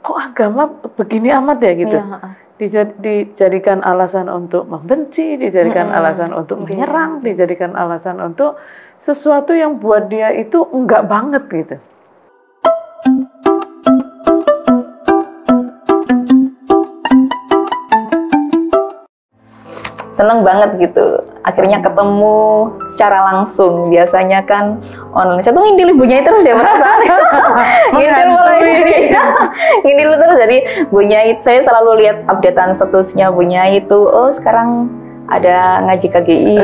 kok agama begini amat ya gitu. Dijadikan alasan untuk membenci, dijadikan alasan untuk menyerang, dijadikan alasan untuk sesuatu yang buat dia itu enggak banget gitu. Seneng banget gitu, akhirnya ketemu secara langsung. Biasanya kan online. Saya tuh ngindil ibunya terus deh perasaan. Ngindil mulai ngindil terus. Jadi Bu Nyai, saya selalu lihat updatean statusnya Bu Nyai itu. Oh sekarang ada ngaji KGI,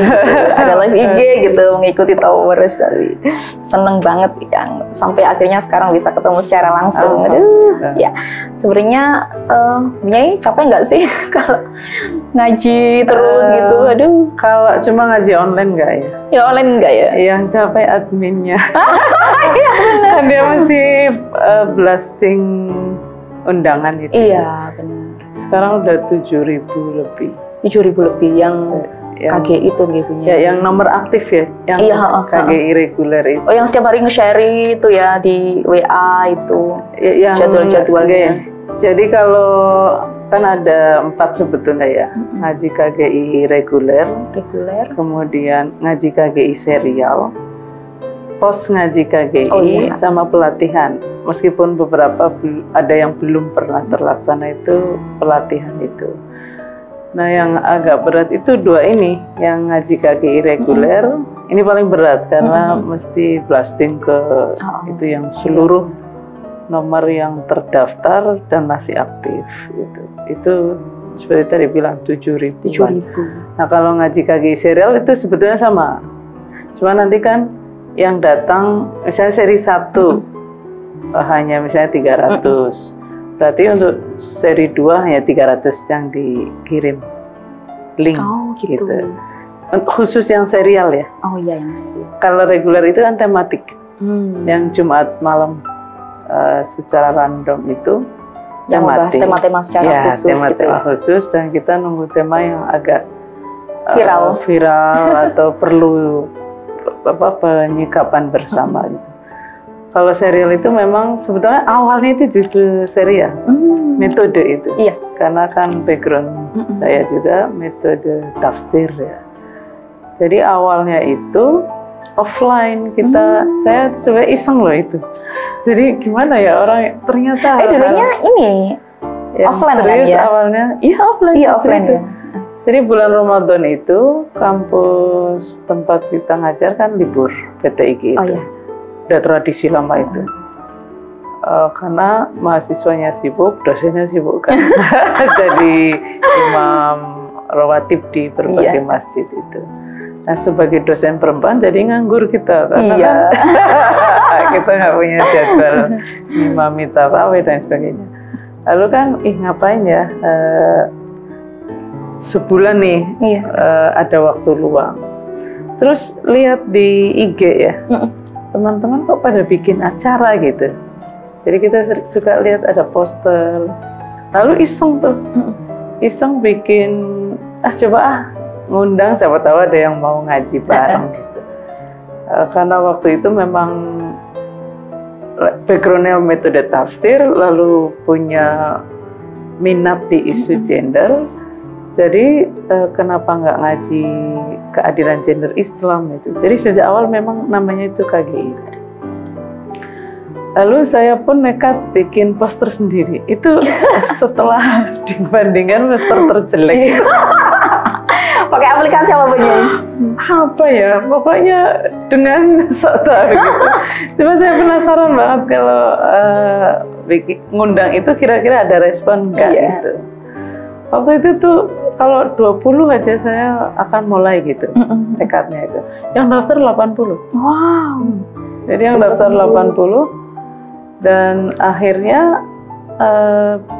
ada live IG gitu, mengikuti Towers. Tadi seneng banget yang sampai akhirnya sekarang bisa ketemu secara langsung. Aduh, ya sebenarnya Bu Nyai capek nggak sih kalau ngaji terus gitu? Aduh. Kalau cuma ngaji online nggak ya? Ya online nggak ya? Yang capek adminnya. Iya benar. Dia masih blasting undangan itu. Iya benar. Sekarang udah 7.000 lebih. 7.000 lebih yang KGI itu ibunya. Ya, yang nomor aktif ya, yang KGI reguler itu. Oh, yang setiap hari nge-share itu ya di WA itu. Ya, jadwal-jadwalnya. Jadi kalau kan ada 4 sebetulnya ya, ngaji KGI reguler, kemudian ngaji KGI serial, pos ngaji KGI, sama pelatihan. Meskipun beberapa ada yang belum pernah terlaksana itu pelatihan itu. Nah yang agak berat itu 2 ini, yang ngaji KGI reguler, ini paling berat karena mesti blasting ke itu yang seluruh nomor yang terdaftar dan masih aktif itu seperti tadi bilang 7.000. Nah kalau ngaji KGI serial itu sebetulnya sama, cuma nanti kan yang datang misalnya seri 1 hanya misalnya 300. Berarti untuk seri 2 hanya 300 yang dikirim link gitu. Khusus yang serial ya. Oh iya yang serial. Kalau reguler itu kan tematik. Yang Jumat malam secara random itu yang membahas tema-tema secara khusus tema-tema khusus, dan kita nunggu tema yang agak viral atau perlu penyikapan bersama gitu. Kalau serial itu memang sebetulnya awalnya itu justru serial, metode itu. Iya. Karena kan background saya juga metode tafsir ya. Jadi awalnya itu offline kita, saya sebenarnya iseng loh itu. Jadi gimana ya orang ternyata. Dulunya ini offline kan ya? Awalnya, iya offline. Iya offline ya. Jadi bulan Ramadan itu kampus tempat kita ngajar kan libur PTIG itu. Oh iya. Udah tradisi lama itu. Karena mahasiswanya sibuk, dosennya sibuk kan. Jadi imam rawatib di berbagai masjid itu. Nah sebagai dosen perempuan jadi nganggur kita karena kan kita nggak punya jadwal imami tarawih dan sebagainya. Lalu kan ngapain ya, sebulan nih ada waktu luang. Terus lihat di IG ya, teman-teman kok pada bikin acara gitu. Jadi kita suka lihat ada poster. Lalu iseng tuh, iseng bikin coba ngundang, siapa tahu ada yang mau ngaji bareng gitu. Karena waktu itu memang backgroundnya metode tafsir, lalu punya minat di isu gender. Jadi kenapa nggak ngaji keadilan gender Islam itu. Jadi sejak awal memang namanya itu KGI. Lalu saya pun nekat bikin poster sendiri. Itu setelah dibandingkan poster terjelek. Pakai aplikasi apa punya? Apa ya? Pokoknya dengan gitu. Cuma saya penasaran banget kalau ngundang itu kira-kira ada respon nggak gitu. Waktu itu tuh kalau 20 aja saya akan mulai gitu tekadnya itu. Yang daftar 80. Wow. Jadi yang daftar 80 dan akhirnya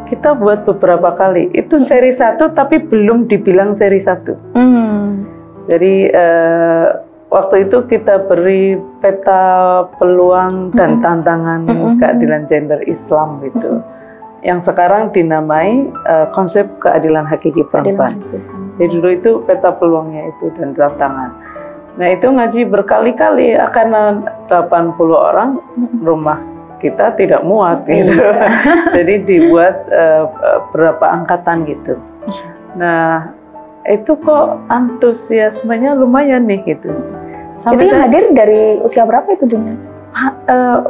kita buat beberapa kali. Itu seri 1 tapi belum dibilang seri 1. Jadi waktu itu kita beri peta peluang dan tantangan keadilan gender Islam gitu. Yang sekarang dinamai konsep keadilan hakiki perempuan. Jadi dulu itu peta peluangnya itu dan tantangan. Nah itu ngaji berkali-kali karena 80 orang rumah kita tidak muat gitu. Jadi dibuat berapa angkatan gitu. Nah, itu kok antusiasmenya lumayan nih gitu. Sampai itu yang hadir dari usia berapa itu Bunya?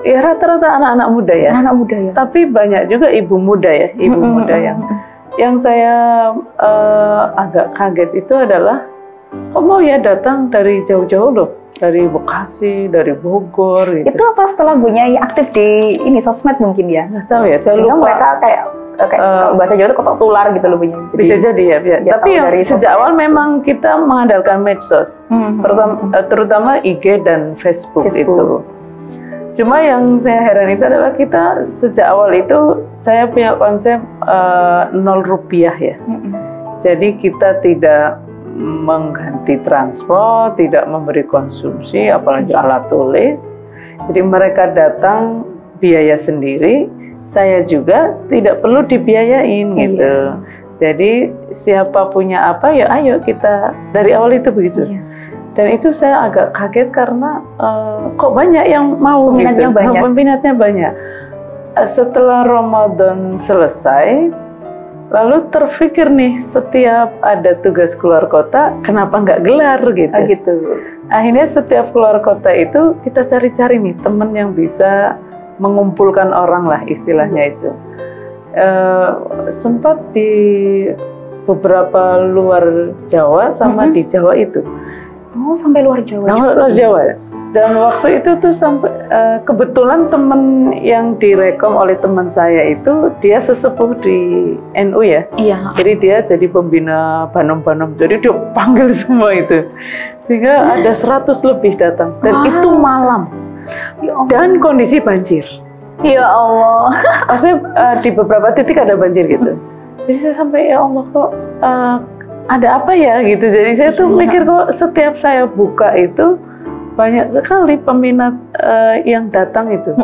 Ya rata-rata anak-anak muda ya. Anak muda ya. Tapi banyak juga ibu muda ya, ibu muda yang saya agak kaget itu adalah kok mau ya datang dari jauh-jauh loh, dari Bekasi, dari Bogor gitu. Itu apa setelah Bunya aktif di ini sosmed mungkin ya? Nggak tahu ya, saya sehingga lupa. Mereka kayak bahasa Jawa itu kotok tular gitu loh Bunya. Bisa jadi ya. Tapi yang sejak awal memang kita mengandalkan medsos, terutama IG dan Facebook itu. Cuma yang saya heran itu adalah kita sejak awal itu saya punya konsep 0 rupiah ya. Jadi kita tidak mengganti transport, tidak memberi konsumsi, apalagi alat tulis. Jadi mereka datang biaya sendiri, saya juga tidak perlu dibiayain gitu. Jadi siapa punya apa ya ayo kita, dari awal itu begitu. Dan itu saya agak kaget karena kok banyak yang mau peminatnya gitu. Peminatnya banyak. Setelah Ramadan selesai, lalu terpikir nih setiap ada tugas keluar kota, kenapa nggak gelar gitu. Gitu. Akhirnya setiap keluar kota itu kita cari-cari nih teman yang bisa mengumpulkan orang lah istilahnya itu. Sempat di beberapa luar Jawa sama di Jawa itu. Oh, sampai luar Jawa. Luar Jawa. Dan waktu itu tuh sampai kebetulan teman yang direkom oleh teman saya itu dia sesepuh di NU ya. Iya. Jadi dia jadi pembina Banom-Banom. Jadi dia panggil semua itu. Sehingga ada 100 lebih datang dan itu malam. Dan kondisi banjir. Ya Allah. Maksudnya di beberapa titik ada banjir gitu. Jadi saya sampai ya Allah kok ada apa ya gitu. Jadi saya tuh mikir kok setiap saya buka itu banyak sekali peminat yang datang itu.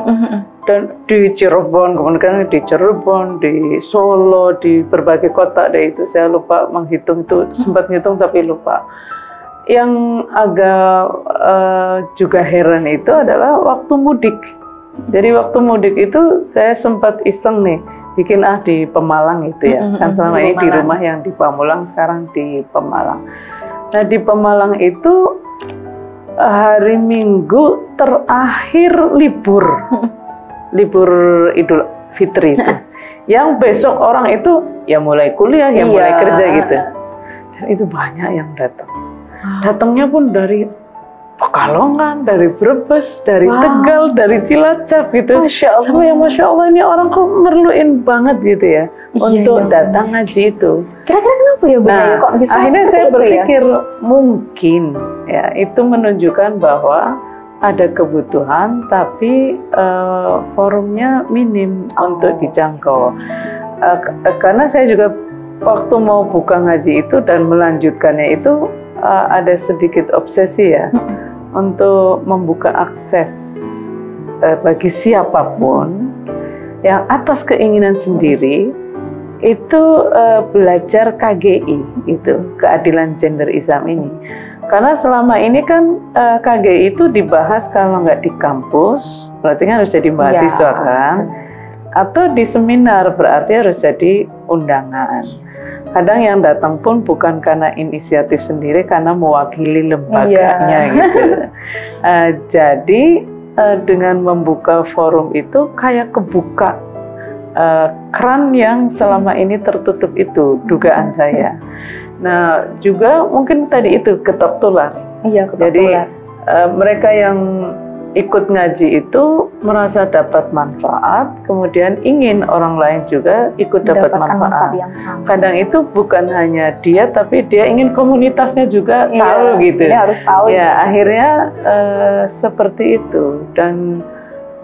Dan di Cirebon, kemudian di Cirebon, di Solo, di berbagai kota deh itu. Saya lupa menghitung itu, sempat ngitung tapi lupa. Yang agak juga heran itu adalah waktu mudik. Jadi waktu mudik itu saya sempat iseng nih, bikin di Pemalang itu ya. Kan selama ini di rumah yang di Pamulang, sekarang di Pemalang. Nah di Pemalang itu hari Minggu terakhir libur Idul Fitri itu. Yang besok orang itu ya mulai kuliah, ya mulai kerja gitu. Dan itu banyak yang datang. Datangnya pun dari Pekalongan, dari Brebes, dari Tegal, dari Cilacap gitu. Sampai yang Masya Allah ini orang kok merluin banget gitu ya untuk datang ngaji itu. Kira-kira kenapa ya Bu? Kok bisa akhirnya saya berpikir mungkin ya itu menunjukkan bahwa ada kebutuhan tapi forumnya minim untuk dijangkau. Karena saya juga waktu mau buka ngaji itu dan melanjutkannya itu ada sedikit obsesi ya untuk membuka akses bagi siapapun yang atas keinginan sendiri itu belajar KGI itu, keadilan gender Islam ini. Karena selama ini kan KGI itu dibahas kalau nggak di kampus berarti kan harus jadi mahasiswa kan, atau di seminar berarti harus jadi undangan. Kadang yang datang pun bukan karena inisiatif sendiri, karena mewakili lembaganya gitu. Jadi dengan membuka forum itu kayak kebuka keran yang selama ini tertutup itu, dugaan saya. Nah juga mungkin tadi itu ketok tular. Iya, ketok Jadi tular. Mereka yang ikut ngaji itu merasa dapat manfaat, kemudian ingin orang lain juga ikut dapat manfaat. Yang sama. Kadang itu bukan hanya dia, tapi dia ingin komunitasnya juga tahu gitu. Dia harus tahu. Ya, akhirnya seperti itu. Dan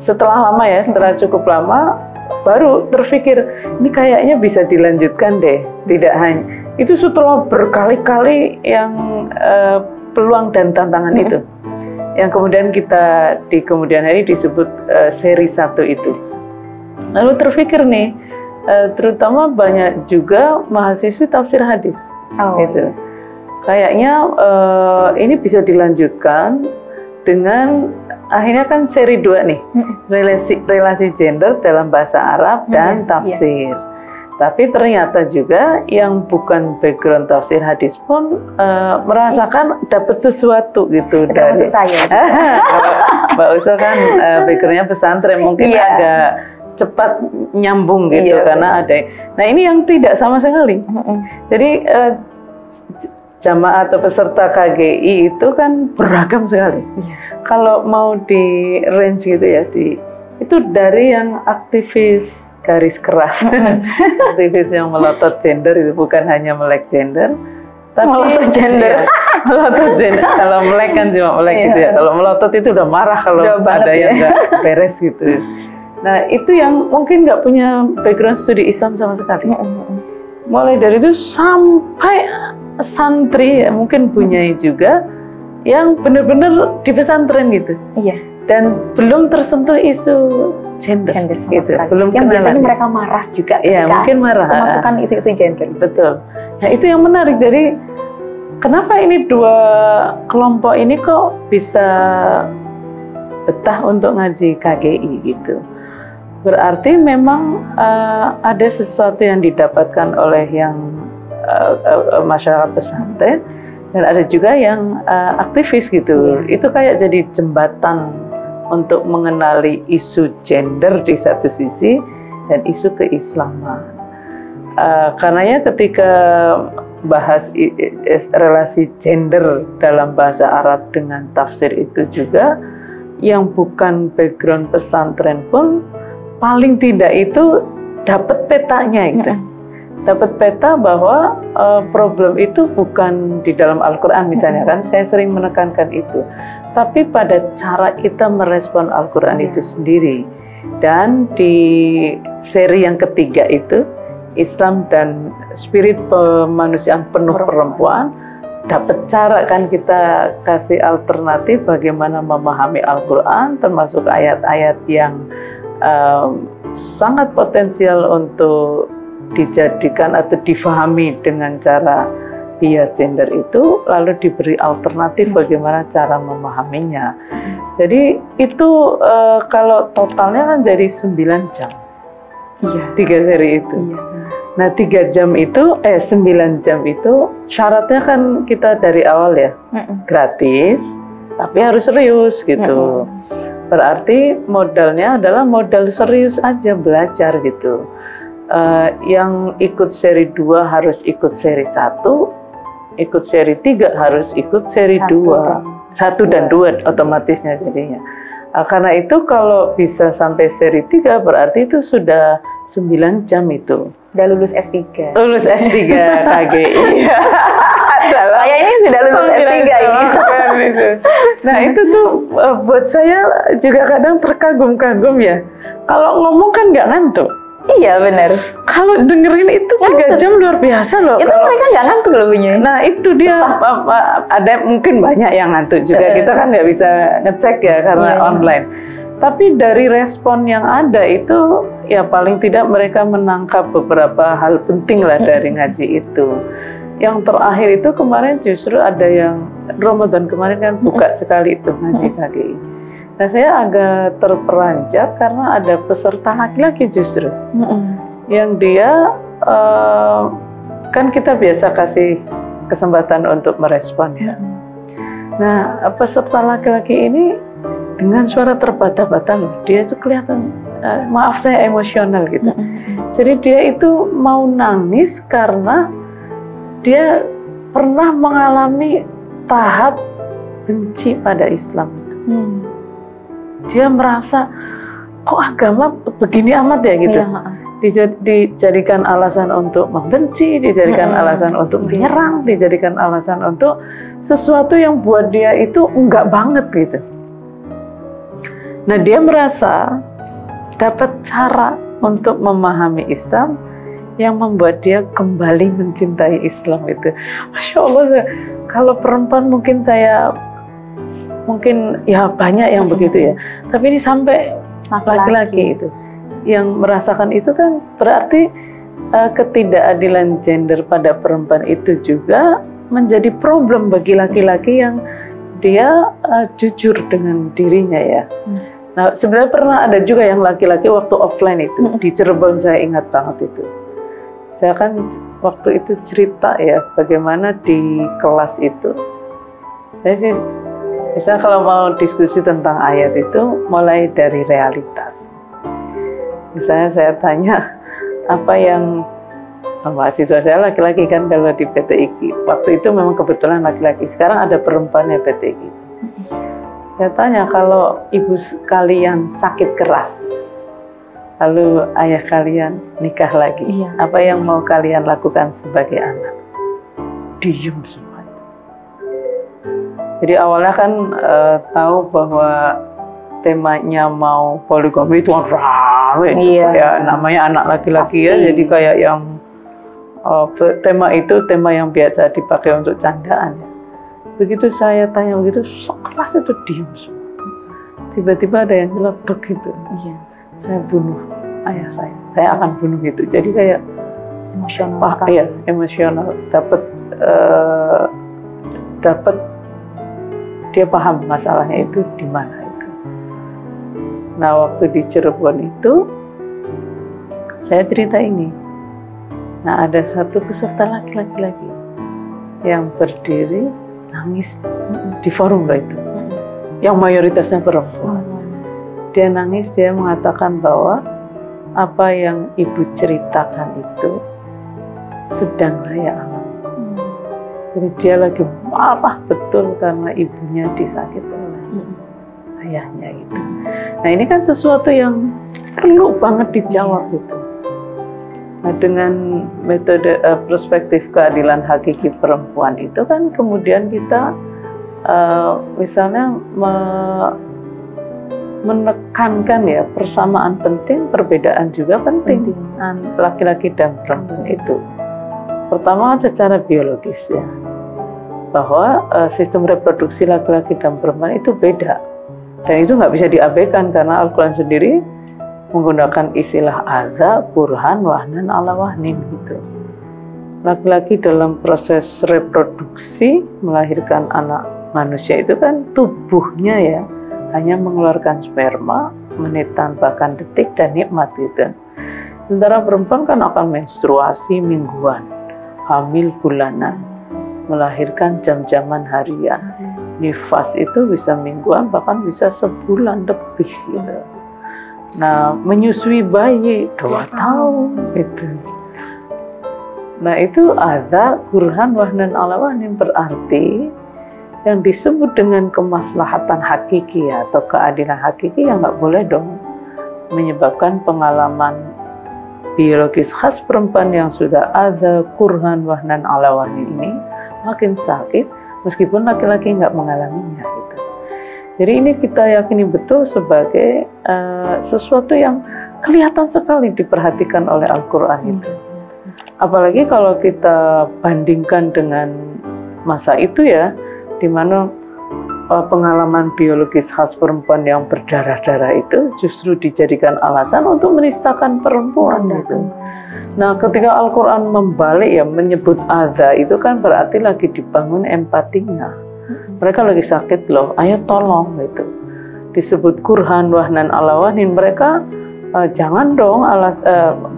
setelah lama ya, setelah cukup lama, baru terpikir ini kayaknya bisa dilanjutkan deh. Tidak hanya itu, setelah berkali-kali yang peluang dan tantangan itu. Yang kemudian kita di kemudian hari disebut seri 1 itu. Lalu terpikir nih, terutama banyak juga mahasiswi tafsir hadis. Gitu. Kayaknya ini bisa dilanjutkan dengan akhirnya kan seri 2 nih, relasi gender dalam bahasa Arab dan tafsir. Tapi ternyata juga yang bukan background tafsir hadis pun merasakan dapat sesuatu gitu dari saya. Mbak Uso kan backgroundnya pesantren, mungkin agak cepat nyambung gitu karena ada. Nah ini yang tidak sama sekali. Jadi jamaah atau peserta KGI itu kan beragam sekali. Kalau mau di range gitu ya, itu dari yang aktivis garis keras, aktivis yang melotot gender, itu bukan hanya melek gender, tapi melotot gender. Melotot gender. Kalau melek kan cuma melek gitu ya. Kalau melotot itu udah marah kalau ada yang nggak beres gitu. Nah itu yang mungkin nggak punya background studi Islam sama sekali. Mulai dari itu sampai santri ya, mungkin punya juga yang benar-benar di pesantren gitu. Dan belum tersentuh isu gender gitu. Belum yang kenalan. Biasanya mereka marah juga. Ya mungkin marah. Kemasukan isu-isu gender. Betul. Nah itu yang menarik. Jadi kenapa ini dua kelompok ini kok bisa betah untuk ngaji KGI gitu? Berarti memang ada sesuatu yang didapatkan oleh yang masyarakat pesantren, dan ada juga yang aktivis gitu. Itu kayak jadi jembatan untuk mengenali isu gender di satu sisi dan isu keislaman. Karena ya ketika bahas relasi gender dalam bahasa Arab dengan tafsir itu juga, yang bukan background pesantren pun paling tidak itu dapat petanya itu. Dapat peta bahwa problem itu bukan di dalam Al-Quran misalnya kan, saya sering menekankan itu, tapi pada cara kita merespon Al-Quran itu sendiri. Dan di seri yang ketiga itu, Islam dan Spirit Pemanusiaan Penuh Perempuan, dapat cara kan kita kasih alternatif bagaimana memahami Al-Quran, termasuk ayat-ayat yang sangat potensial untuk dijadikan atau difahami dengan cara bias gender itu, lalu diberi alternatif bagaimana cara memahaminya. Jadi itu kalau totalnya kan jadi 9 jam. 3 seri itu. Nah 3 jam itu, 9 jam itu syaratnya kan kita dari awal ya, gratis, tapi harus serius gitu. Berarti modalnya adalah modal serius aja belajar gitu. Yang ikut seri 2 harus ikut seri 1, ikut seri 3 harus ikut seri 2. 1 dan 2 otomatisnya jadinya. Karena itu kalau bisa sampai seri 3 berarti itu sudah 9 jam itu. Udah lulus S3. Lulus S3 KGI. Saya ini sudah lulus S3 ini. Nah itu tuh buat saya juga kadang terkagum-kagum ya. Kalau ngomong kan nggak ngantuk. Iya benar. Kalau dengerin itu 3 jam luar biasa loh. Itu mereka nggak ngantuk loh punya. Nah itu dia, ada mungkin banyak yang ngantuk juga. Kita kan nggak bisa ngecek ya karena online. Tapi dari respon yang ada itu, ya paling tidak mereka menangkap beberapa hal penting lah dari ngaji itu. Yang terakhir itu kemarin justru ada yang Ramadan kemarin kan buka sekali itu ngaji KGI. Nah saya agak terperanjat karena ada peserta laki-laki justru, yang dia kan kita biasa kasih kesempatan untuk merespon ya. Nah peserta laki-laki ini dengan suara terbata-bata, dia itu kelihatan, maaf saya emosional gitu. Jadi dia itu mau nangis karena dia pernah mengalami tahap benci pada Islam. Dia merasa kok agama begini amat ya gitu. Dijadikan alasan untuk membenci, dijadikan alasan untuk menyerang, dijadikan alasan untuk sesuatu yang buat dia itu enggak banget gitu. Nah dia merasa dapat cara untuk memahami Islam yang membuat dia kembali mencintai Islam itu. Masya Allah, kalau perempuan mungkin ya banyak yang begitu ya. Tapi ini sampai laki-laki itu yang merasakan itu kan berarti ketidakadilan gender pada perempuan itu juga menjadi problem bagi laki-laki yang dia jujur dengan dirinya ya. Nah, sebenarnya pernah ada juga yang laki-laki waktu offline itu di Cirebon, saya ingat banget itu. Saya kan waktu itu cerita ya bagaimana di kelas itu. Saya sih, misalnya kalau mau diskusi tentang ayat itu mulai dari realitas. Misalnya saya tanya apa yang mahasiswa saya laki-laki kan kalau di PTIG. Waktu itu memang kebetulan laki-laki. Sekarang ada perempuannya PTIG. Saya tanya, kalau ibu kalian sakit keras, lalu ayah kalian nikah lagi, apa yang mau kalian lakukan sebagai anak? Diem semua. Jadi awalnya kan tahu bahwa temanya mau poligami itu rame, kayak namanya anak laki-laki ya, jadi kayak yang tema itu tema yang biasa dipakai untuk candaan ya. Begitu saya tanya begitu, sekelas itu diem semua. Tiba-tiba ada yang nyeletuk gitu. Saya bunuh ayah saya akan bunuh gitu. Jadi kayak emosional sekali. Iya, emosional. Dapat dia paham masalahnya itu di mana itu. Nah, waktu di Cirebon itu saya cerita ini. Nah, ada satu peserta laki-laki lagi yang berdiri nangis di forum itu, yang mayoritasnya perempuan. Dia nangis, dia mengatakan bahwa apa yang ibu ceritakan itu sedang saya alami. Jadi dia lagi marah betul karena ibunya disakiti oleh ayahnya gitu. Nah, ini kan sesuatu yang perlu banget dijawab gitu. Nah, dengan metode perspektif keadilan hakiki perempuan itu kan kemudian kita misalnya menekankan ya persamaan penting, perbedaan juga penting. Laki-laki dan perempuan itu. Pertama secara biologis ya, bahwa sistem reproduksi laki-laki dan perempuan itu beda. Dan itu nggak bisa diabaikan karena Al-Quran sendiri menggunakan istilah adza, burhan, wahnan, ala wahnin gitu. Laki-laki dalam proses reproduksi melahirkan anak manusia itu kan tubuhnya ya hanya mengeluarkan sperma, menitan bahkan detik dan nikmat gitu. Sementara perempuan kan akan menstruasi mingguan, hamil bulanan, melahirkan jam-jaman harian. Nifas itu bisa mingguan bahkan bisa sebulan lebih gitu. Nah, menyusui bayi 2 tahun gitu. Nah, itu ada burhan wahnan ala wahnin, berarti yang disebut dengan kemaslahatan hakiki atau keadilan hakiki yang nggak boleh dong menyebabkan pengalaman biologis khas perempuan yang sudah ada kurhan wahnan ala wahnin ini makin sakit meskipun laki-laki nggak mengalaminya gitu. Jadi ini kita yakini betul sebagai sesuatu yang kelihatan sekali diperhatikan oleh Al-Quran itu. Apalagi kalau kita bandingkan dengan masa itu ya, di mana pengalaman biologis khas perempuan yang berdarah-darah itu justru dijadikan alasan untuk menistakan perempuan gitu. Nah, ketika Al-Quran membalik ya, menyebut adza itu kan berarti lagi dibangun empatinya. Mereka lagi sakit loh, ayo tolong gitu. Disebut kurhan wahnan ala wahnin, mereka jangan dong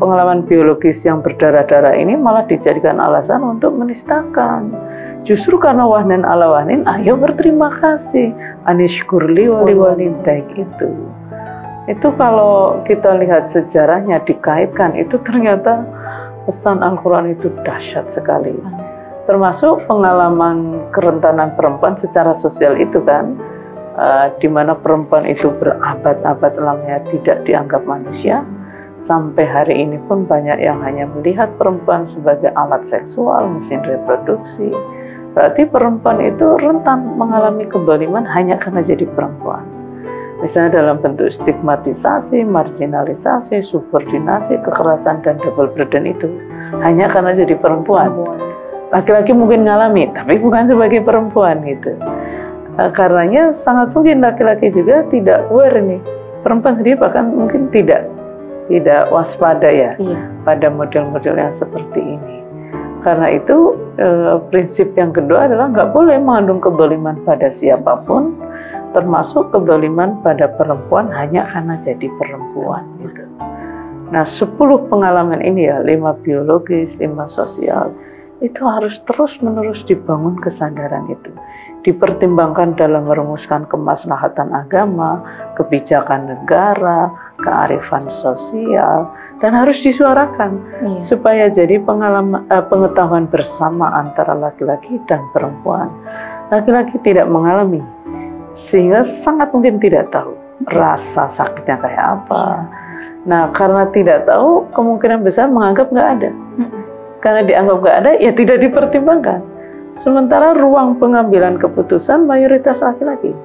pengalaman biologis yang berdarah-darah ini malah dijadikan alasan untuk menistakan. Justru karena wahnan ala wahnin, ayo berterima kasih. Anishkurli wali walidayk gitu. Itu kalau kita lihat sejarahnya dikaitkan, itu ternyata pesan Al-Quran itu dahsyat sekali. Termasuk pengalaman kerentanan perempuan secara sosial itu kan, di mana perempuan itu berabad-abad lamanya tidak dianggap manusia. Sampai hari ini pun banyak yang hanya melihat perempuan sebagai alat seksual, mesin reproduksi. Berarti perempuan itu rentan mengalami kezaliman hanya karena jadi perempuan. Misalnya dalam bentuk stigmatisasi, marginalisasi, subordinasi, kekerasan, dan double burden itu hanya karena jadi perempuan. Laki-laki mungkin ngalami, tapi bukan sebagai perempuan gitu. Karenanya sangat mungkin laki-laki juga tidak aware nih. Perempuan sendiri bahkan mungkin tidak waspada ya pada model-model yang seperti ini. Karena itu prinsip yang kedua adalah nggak boleh mengandung kezaliman pada siapapun, termasuk kezaliman pada perempuan hanya karena jadi perempuan gitu. Nah, 10 pengalaman ini ya, 5 biologis, 5 sosial, itu harus terus-menerus dibangun kesadaran itu. Dipertimbangkan dalam merumuskan kemaslahatan agama, kebijakan negara, kearifan sosial, dan harus disuarakan supaya jadi pengetahuan bersama antara laki-laki dan perempuan. Laki-laki tidak mengalami, sehingga sangat mungkin tidak tahu rasa sakitnya kayak apa. Nah, karena tidak tahu, kemungkinan besar menganggap nggak ada. Karena dianggap nggak ada, ya tidak dipertimbangkan. Sementara ruang pengambilan keputusan mayoritas laki-laki.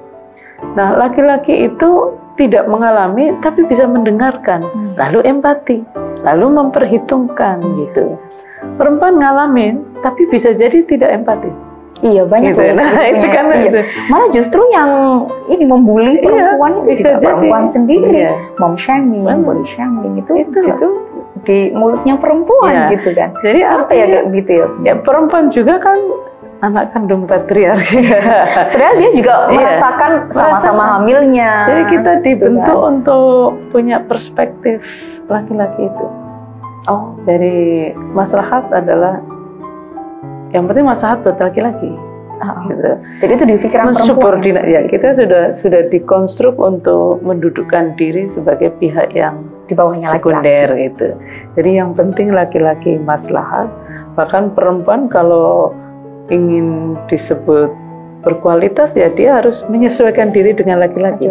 Nah, laki-laki itu tidak mengalami, tapi bisa mendengarkan, lalu empati, lalu memperhitungkan gitu. Perempuan ngalamin, tapi bisa jadi tidak empati. Iya, banyak gitu. Nah, itu kan itu. Malah justru yang ini membuli perempuan, bisa jadi perempuan sendiri, mom shaming, body shaming itu justru di mulutnya perempuan gitu kan. Jadi apa ya kayak gitu ya? Ya perempuan juga kan anak kandung patriarki. Padahal dia juga merasakan sama-sama hamilnya. Jadi kita dibentuk untuk punya perspektif laki-laki itu. Oh. Jadi maslahat adalah yang penting maslahat buat laki-laki. Gitu. Jadi itu di pikiran perempuan. Ya, kita sudah dikonstruk untuk mendudukkan diri sebagai pihak yang di bawahnya sekunder gitu. Jadi yang penting laki-laki maslahat. Bahkan perempuan kalau ingin disebut berkualitas ya dia harus menyesuaikan diri dengan laki-laki.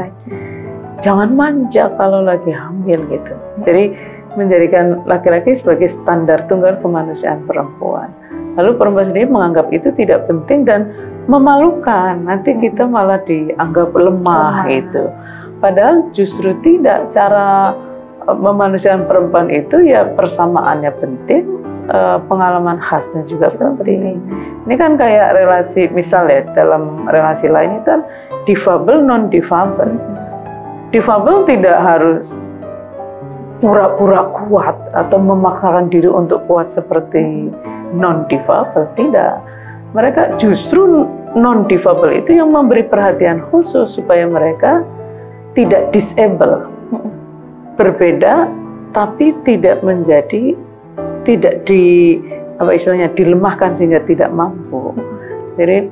Jangan manja kalau lagi hamil gitu. Jadi menjadikan laki-laki sebagai standar tunggal kemanusiaan perempuan. Lalu perempuan sendiri menganggap itu tidak penting dan memalukan. Nanti kita malah dianggap lemah gitu. Padahal justru tidak. Cara memanusiakan perempuan itu ya persamaannya penting, pengalaman khasnya juga penting. Ini kan kayak relasi, misal ya dalam relasi lain itu kan difabel non-difabel. Difabel tidak harus pura-pura kuat atau memaksakan diri untuk kuat seperti non-difabel, tidak. Mereka justru non-difabel itu yang memberi perhatian khusus supaya mereka tidak disable. Berbeda tapi tidak menjadi dilemahkan sehingga tidak mampu. Jadi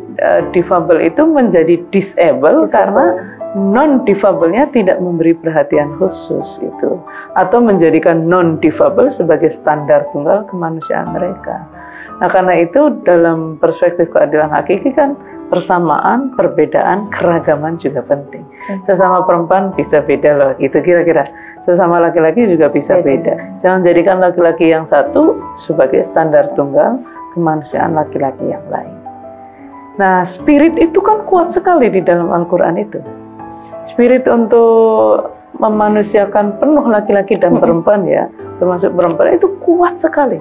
difabel itu menjadi disable karena non-difabelnya tidak memberi perhatian khusus itu, atau menjadikan non-difabel sebagai standar tunggal kemanusiaan mereka. Nah, karena itu dalam perspektif keadilan hakiki kan persamaan, perbedaan, keragaman juga penting. Sesama perempuan bisa beda loh, itu kira-kira. Sesama laki-laki juga bisa beda. Jangan jadikan laki-laki yang satu sebagai standar tunggal kemanusiaan laki-laki yang lain. Nah, spirit itu kan kuat sekali di dalam Al-Quran itu. Spirit untuk memanusiakan penuh laki-laki dan perempuan ya, termasuk perempuan itu kuat sekali.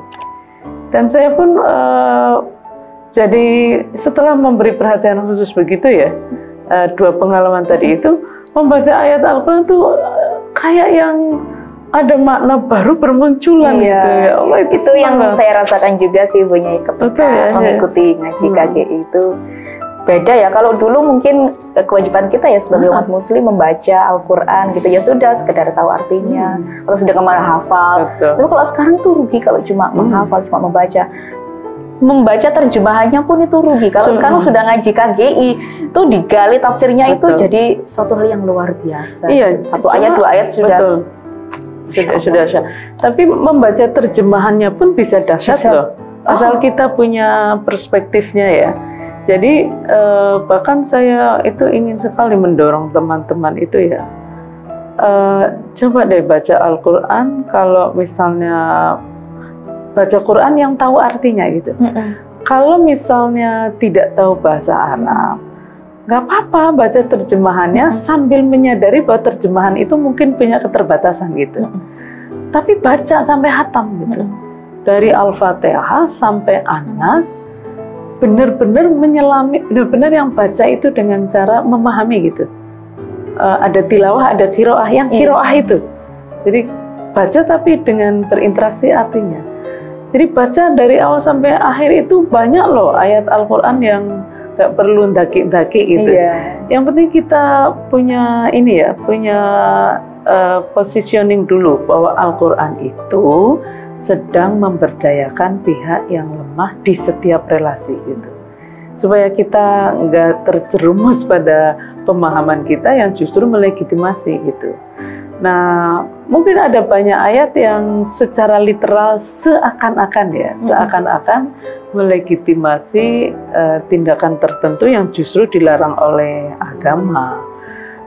Dan saya pun jadi setelah memberi perhatian khusus begitu ya, 2 pengalaman tadi itu, membaca ayat Al-Quran itu kayak yang ada makna baru bermunculan gitu ya Allah. Itu yang saya rasakan juga sih Bu Nyai ketika mengikuti ngaji KGI itu. Beda ya, kalau dulu mungkin kewajiban kita ya sebagai umat muslim membaca Al-Quran gitu ya sudah sekedar tahu artinya atau sedang menghafal. Tapi kalau sekarang itu rugi kalau cuma menghafal, cuma membaca terjemahannya pun itu rugi. Kalau sekarang sudah ngaji KGI itu digali tafsirnya itu jadi suatu hal yang luar biasa. Iya, 1 ayat 2 ayat sudah. Sudah. Tapi membaca terjemahannya pun bisa dahsyat loh. Asal kita punya perspektifnya ya. Jadi bahkan saya itu ingin sekali mendorong teman-teman itu ya, coba deh baca Al-Quran. Kalau misalnya baca Quran yang tahu artinya gitu. Kalau misalnya tidak tahu bahasa Arab, nggak apa-apa baca terjemahannya sambil menyadari bahwa terjemahan itu mungkin punya keterbatasan gitu. Tapi baca sampai hatam gitu. Dari Al-Fatihah sampai An-Nas, benar-benar menyelami, benar-benar yang baca itu dengan cara memahami gitu. Ada tilawah, ada qiraah, yang qiraah itu. Jadi baca tapi dengan berinteraksi artinya. Jadi baca dari awal sampai akhir itu banyak loh ayat Al-Quran yang nggak perlu daki-daki gitu. Yang penting kita punya ini ya, punya positioning dulu bahwa Al-Quran itu sedang memberdayakan pihak yang lemah di setiap relasi gitu. Supaya kita nggak terjerumus pada pemahaman kita yang justru melegitimasi gitu. Nah, mungkin ada banyak ayat yang secara literal seakan-akan ya, seakan-akan melegitimasi tindakan tertentu yang justru dilarang oleh agama.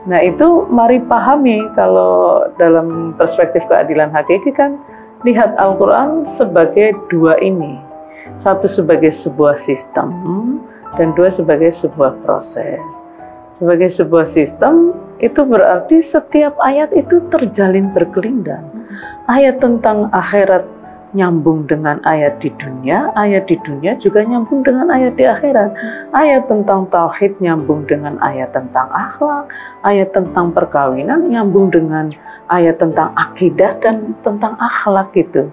Nah, itu mari pahami kalau dalam perspektif keadilan hakiki kan, lihat Al-Quran sebagai dua ini. Satu sebagai sebuah sistem, dan dua sebagai sebuah proses. Sebagai sebuah sistem, itu berarti setiap ayat itu terjalin berkelindan. Ayat tentang akhirat nyambung dengan ayat di dunia juga nyambung dengan ayat di akhirat. Ayat tentang tauhid nyambung dengan ayat tentang akhlak, ayat tentang perkawinan nyambung dengan ayat tentang akidah dan tentang akhlak gitu.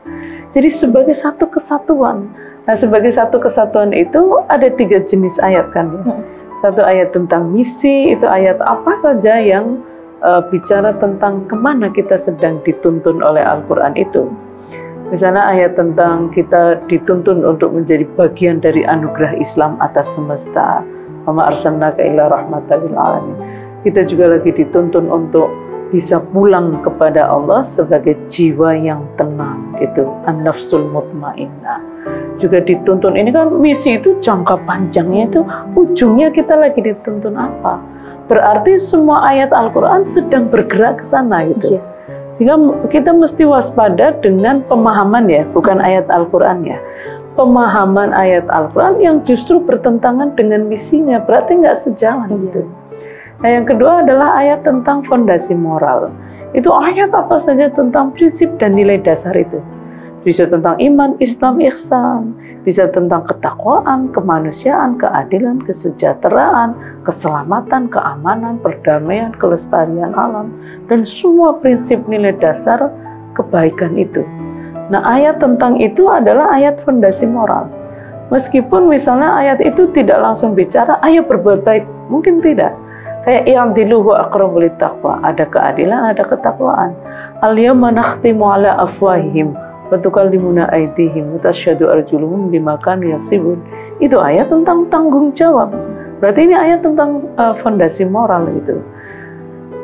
Jadi sebagai satu kesatuan. Nah, sebagai satu kesatuan itu ada 3 jenis ayat kan ya. Satu ayat tentang misi, itu ayat apa saja yang bicara tentang kemana kita sedang dituntun oleh Al-Quran itu. Misalnya ayat tentang kita dituntun untuk menjadi bagian dari anugerah Islam atas semesta. Wa ma arsalnaka illa rahmatan lil alamin. Kita juga lagi dituntun untuk bisa pulang kepada Allah sebagai jiwa yang tenang gitu, an-nafsul mutmainnah. Juga dituntun, ini kan misi itu jangka panjangnya itu ujungnya kita lagi dituntun apa? Berarti semua ayat Al-Quran sedang bergerak ke sana gitu. Sehingga kita mesti waspada dengan pemahaman ya, bukan ayat Al-Quran ya. Pemahaman ayat Al-Quran yang justru bertentangan dengan misinya, berarti nggak sejalan gitu. Nah, yang kedua adalah ayat tentang fondasi moral. Itu ayat apa saja tentang prinsip dan nilai dasar itu. Bisa tentang iman, Islam, ihsan, bisa tentang ketakwaan, kemanusiaan, keadilan, kesejahteraan, keselamatan, keamanan, perdamaian, kelestarian alam, dan semua prinsip nilai dasar kebaikan itu. Nah, ayat tentang itu adalah ayat fondasi moral. Meskipun misalnya ayat itu tidak langsung bicara, ayo berbuat baik, mungkin tidak. Kayak yang diluhu aqrabu littaqwa, ada keadilan, ada ketakwaan. Al-yawma nakhtimu ala afwahihim wa tukallimuna aydihim wa tasyhadu arjuluhum bima kanu yaksibun. Itu ayat tentang tanggung jawab. Berarti ini ayat tentang fondasi moral itu.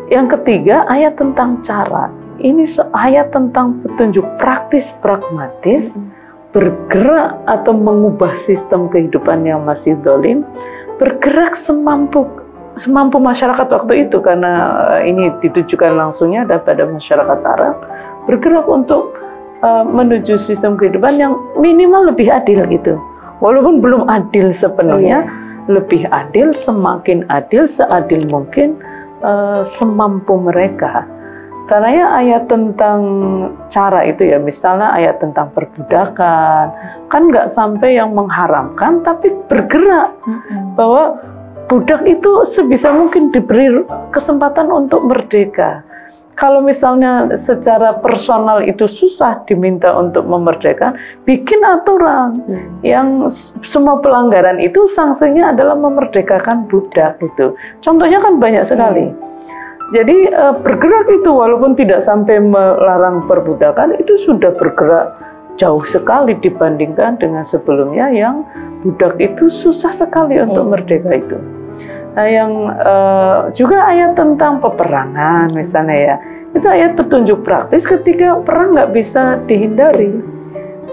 Yang ketiga, ayat tentang cara. Ini ayat tentang petunjuk praktis pragmatis, bergerak atau mengubah sistem kehidupan yang masih zalim, bergerak semampu masyarakat waktu itu, karena ini ditujukan langsungnya pada masyarakat Arab, bergerak untuk menuju sistem kehidupan yang minimal lebih adil gitu. Walaupun belum adil sepenuhnya, lebih adil, semakin adil, seadil mungkin, semampu mereka. Karena ya ayat tentang cara itu ya, misalnya ayat tentang perbudakan, kan nggak sampai yang mengharamkan, tapi bergerak bahwa budak itu sebisa mungkin diberi kesempatan untuk merdeka. Kalau misalnya secara personal itu susah diminta untuk memerdekakan, bikin aturan yang semua pelanggaran itu sanksinya adalah memerdekakan budak itu. Contohnya kan banyak sekali. Jadi bergerak itu walaupun tidak sampai melarang perbudakan, itu sudah bergerak jauh sekali dibandingkan dengan sebelumnya yang budak itu susah sekali untuk merdeka itu. Nah, yang juga ayat tentang peperangan misalnya ya, itu ayat petunjuk praktis ketika perang nggak bisa dihindari.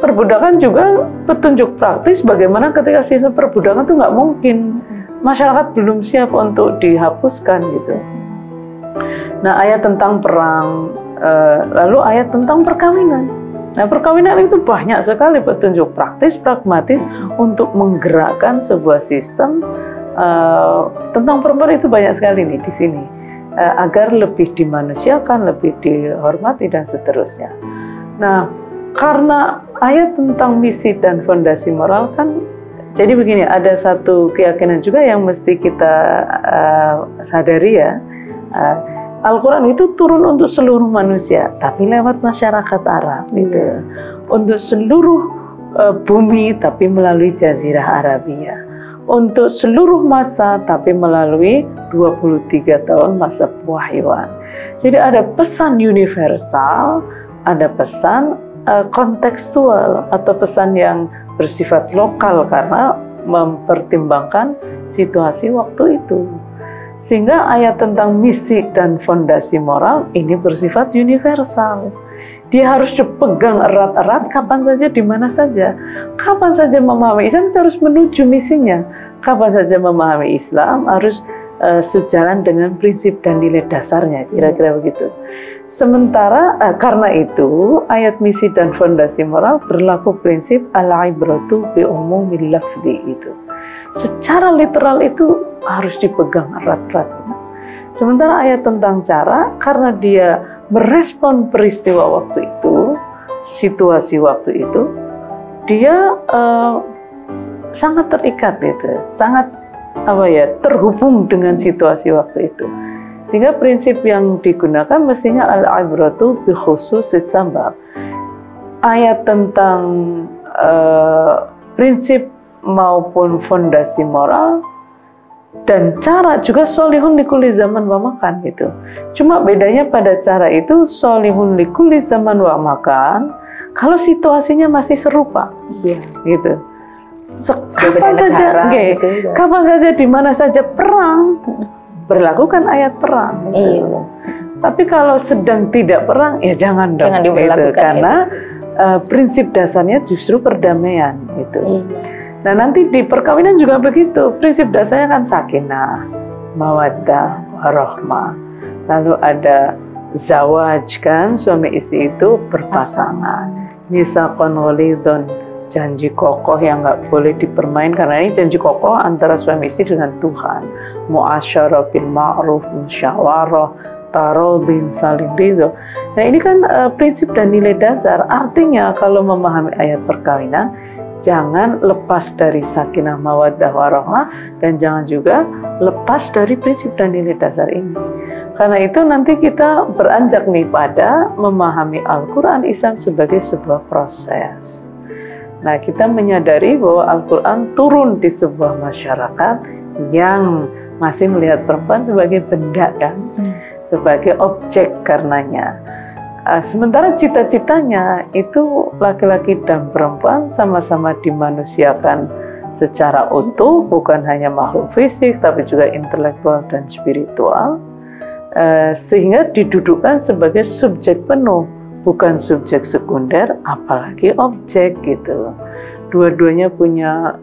Perbudakan juga petunjuk praktis bagaimana ketika sistem perbudakan itu nggak mungkin, masyarakat belum siap untuk dihapuskan gitu. Nah, ayat tentang perang, lalu ayat tentang perkawinan. Nah, perkawinan itu banyak sekali petunjuk praktis, pragmatis untuk menggerakkan sebuah sistem. Tentang perempuan itu banyak sekali nih di sini, agar lebih dimanusiakan, lebih dihormati dan seterusnya. Nah, karena ayat tentang misi dan fondasi moral kan, jadi begini, ada satu keyakinan juga yang mesti kita sadari ya. Al-Quran itu turun untuk seluruh manusia, tapi lewat masyarakat Arab gitu. Untuk seluruh bumi tapi melalui Jazirah Arabia. Untuk seluruh masa tapi melalui 23 tahun masa pewahyuan. Jadi ada pesan universal, ada pesan kontekstual atau pesan yang bersifat lokal karena mempertimbangkan situasi waktu itu. Sehingga ayat tentang misi dan fondasi moral ini bersifat universal. Dia harus dipegang erat-erat kapan saja, di mana saja. Kapan saja memahami Islam harus menuju misinya. Kapan saja memahami Islam harus sejalan dengan prinsip dan nilai dasarnya, kira-kira begitu. Sementara karena itu ayat misi dan fondasi moral berlaku prinsip al-ibratu bi umumil lafzi itu. Secara literal itu harus dipegang erat-erat. Sementara ayat tentang cara, karena dia merespon peristiwa waktu itu, situasi waktu itu, dia sangat terikat gitu, sangat terhubung dengan situasi waktu itu. Sehingga prinsip yang digunakan mestinya al-ibratu bi khususis sabab. Ayat tentang prinsip maupun fondasi moral dan cara juga solihun likuli zaman wa makan gitu. Cuma bedanya pada cara itu solihun likuli zaman wa makan kalau situasinya masih serupa, gitu. Kapan saja, kapan saja, di mana saja perang, berlakukan ayat perang. Gitu. Tapi kalau sedang tidak perang, ya jangan dong. Jangan gitu. Karena prinsip dasarnya justru perdamaian. Gitu. Nah nanti di perkawinan juga begitu, prinsip dasarnya kan sakinah, mawaddah, warahmah. Lalu ada zawaj kan, suami istri itu berpasangan. Mitsaqan ghalidhon, janji kokoh yang nggak boleh dipermain karena ini janji kokoh antara suami istri dengan Tuhan. Mu'asyarah bil ma'ruf, musyawarah, tarodin, saling ridho. Nah ini kan prinsip dan nilai dasar. Artinya kalau memahami ayat perkawinan, jangan lepas dari sakinah mawaddah warahmah dan jangan juga lepas dari prinsip dan nilai dasar ini. Karena itu nanti kita beranjak nih pada memahami Al-Quran Islam sebagai sebuah proses. Nah kita menyadari bahwa Al-Quran turun di sebuah masyarakat yang masih melihat perempuan sebagai benda kan, sebagai objek karenanya. Sementara cita-citanya itu laki-laki dan perempuan sama-sama dimanusiakan secara utuh, bukan hanya makhluk fisik tapi juga intelektual dan spiritual, sehingga didudukkan sebagai subjek penuh, bukan subjek sekunder apalagi objek gitu. Dua-duanya punya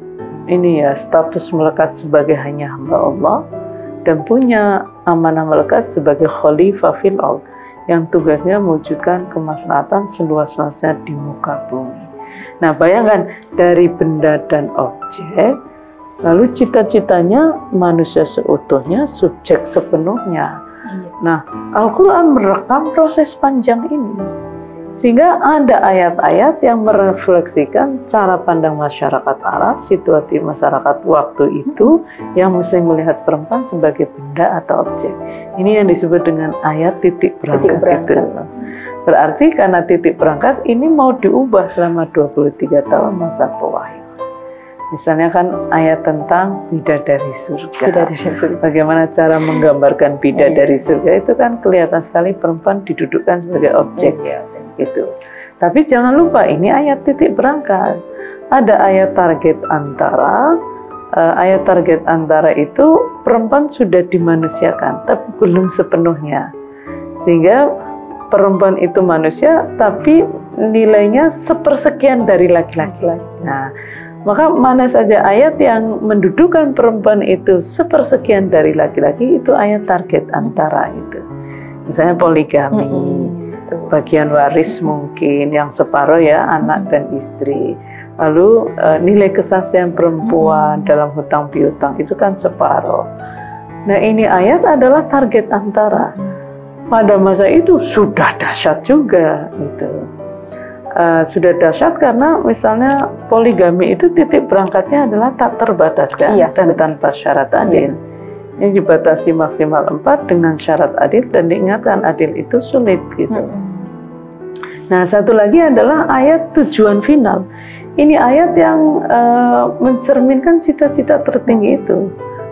status melekat sebagai hanya hamba Allah dan punya amanah melekat sebagai khalifah fil ardh yang tugasnya mewujudkan kemaslahatan seluas-luasnya di muka bumi. Nah, bayangkan dari benda dan objek, lalu cita-citanya manusia seutuhnya, subjek sepenuhnya. Nah, Al-Quran merekam proses panjang ini. Sehingga ada ayat-ayat yang merefleksikan cara pandang masyarakat Arab, situasi masyarakat waktu itu yang mesti melihat perempuan sebagai benda atau objek. Ini yang disebut dengan ayat titik berangkat. Itu. Berarti karena titik berangkat ini mau diubah selama 23 tahun masa pewahyuan. Misalnya kan ayat tentang bidadari surga. Bagaimana cara menggambarkan bidadari surga itu kan kelihatan sekali perempuan didudukkan sebagai objek. Itu. Tapi jangan lupa ini ayat titik berangkat. Ada ayat target antara. Ayat target antara itu perempuan sudah dimanusiakan, tapi belum sepenuhnya. Sehingga perempuan itu manusia, tapi nilainya sepersekian dari laki-laki. Nah, maka mana saja ayat yang mendudukan perempuan itu sepersekian dari laki-laki, itu ayat target antara itu. Misalnya poligami, bagian waris mungkin yang separuh ya anak dan istri. Lalu nilai kesaksian perempuan dalam hutang piutang itu kan separuh. Nah ini ayat adalah target antara. Pada masa itu sudah dahsyat juga gitu. Sudah dahsyat karena misalnya poligami itu titik berangkatnya adalah tak terbatas kan, dan tanpa syarat adil. Ini dibatasi maksimal 4 dengan syarat adil dan diingatkan adil itu sulit gitu. Nah satu lagi adalah ayat tujuan final. ini ayat yang mencerminkan cita-cita tertinggi itu,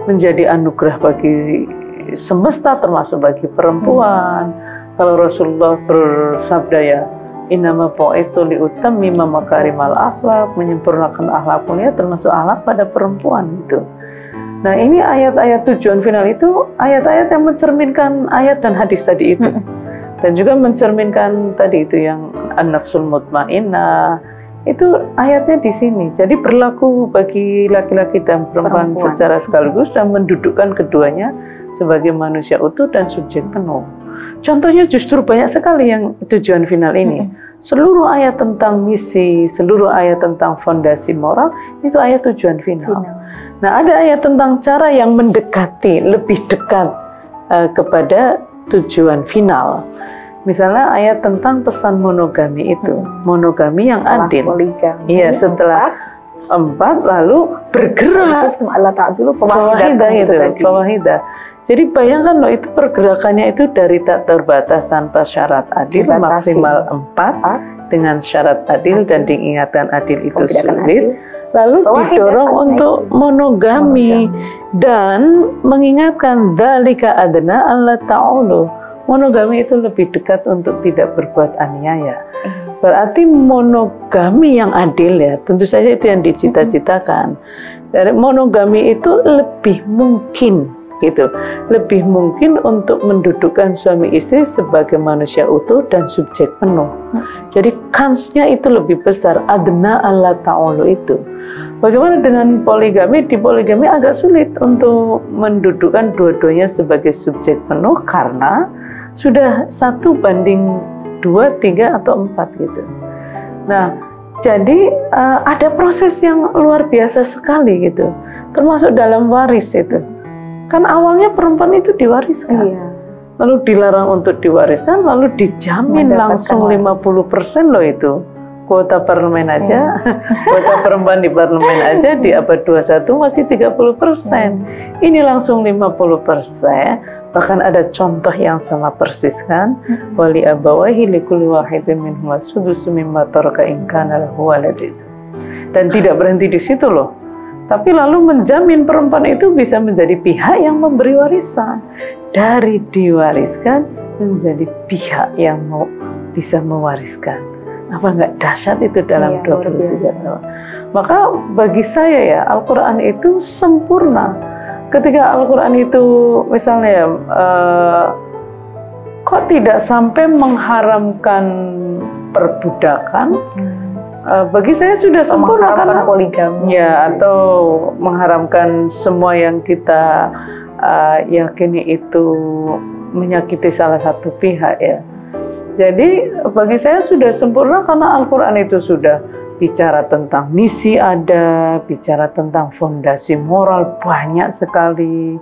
menjadi anugerah bagi semesta termasuk bagi perempuan. Kalau Rasulullah bersabda ya, innama bu'istu liutammima makarimal akhlak, menyempurnakan akhlak mulia termasuk akhlak pada perempuan itu. Nah, ini ayat-ayat tujuan final itu ayat-ayat yang mencerminkan ayat dan hadis tadi itu. Dan juga mencerminkan tadi itu yang an-nafsul mutmainnah. Itu ayatnya di sini. Jadi berlaku bagi laki-laki dan perempuan secara sekaligus dan mendudukkan keduanya sebagai manusia utuh dan subjek penuh. Contohnya justru banyak sekali yang tujuan final ini. Seluruh ayat tentang misi, seluruh ayat tentang fondasi moral, itu ayat tujuan final. Nah, ada ayat tentang cara yang mendekati, lebih dekat kepada tujuan final. Misalnya ayat tentang pesan monogami itu. Monogami yang setelah adil. Iya, setelah 4 lalu bergerak. Fawahidah itu, fawahidah. Jadi bayangkan loh, itu pergerakannya itu dari tak terbatas tanpa syarat adil maksimal 4 dengan syarat adil dan diingatkan adil itu sulit. Lalu didorong untuk monogami dan mengingatkan dzalika adna alla ta'ulu. Monogami itu lebih dekat untuk tidak berbuat aniaya. Berarti monogami yang adil ya, tentu saja itu yang dicita-citakan. Dari monogami itu lebih mungkin gitu, lebih mungkin untuk mendudukkan suami istri sebagai manusia utuh dan subjek penuh. Jadi kansnya itu lebih besar, adna alla ta'ulu itu. Bagaimana dengan poligami? Di poligami agak sulit untuk mendudukkan dua-duanya sebagai subjek penuh karena sudah 1:2, 3 atau 4 gitu. Nah, jadi ada proses yang luar biasa sekali gitu, termasuk dalam waris itu. Kan awalnya perempuan itu diwariskan, lalu dilarang untuk diwariskan, lalu dijamin langsung 50% loh itu. Kuota parlemen aja, kuota perempuan di parlemen aja di abad 21 masih 30%. Ini langsung 50%, bahkan ada contoh yang sama persis kan. Wali abawahi likulli wahidin minhum as-sudusu mimma taraka in kana lahu walad itu. Dan tidak berhenti di situ loh. Tapi lalu menjamin perempuan itu bisa menjadi pihak yang memberi warisan. Dari diwariskan menjadi pihak yang bisa mewariskan. Apa enggak dahsyat itu dalam 23 tahun? Maka bagi saya ya, Al-Quran itu sempurna. Ketika Al-Quran itu misalnya kok tidak sampai mengharamkan perbudakan, bagi saya sudah sempurna karena poligami ya, atau mengharamkan semua yang kita yakini itu menyakiti salah satu pihak ya. Jadi bagi saya sudah sempurna karena Al-Quran itu sudah bicara tentang misi ada, bicara tentang fondasi moral banyak sekali,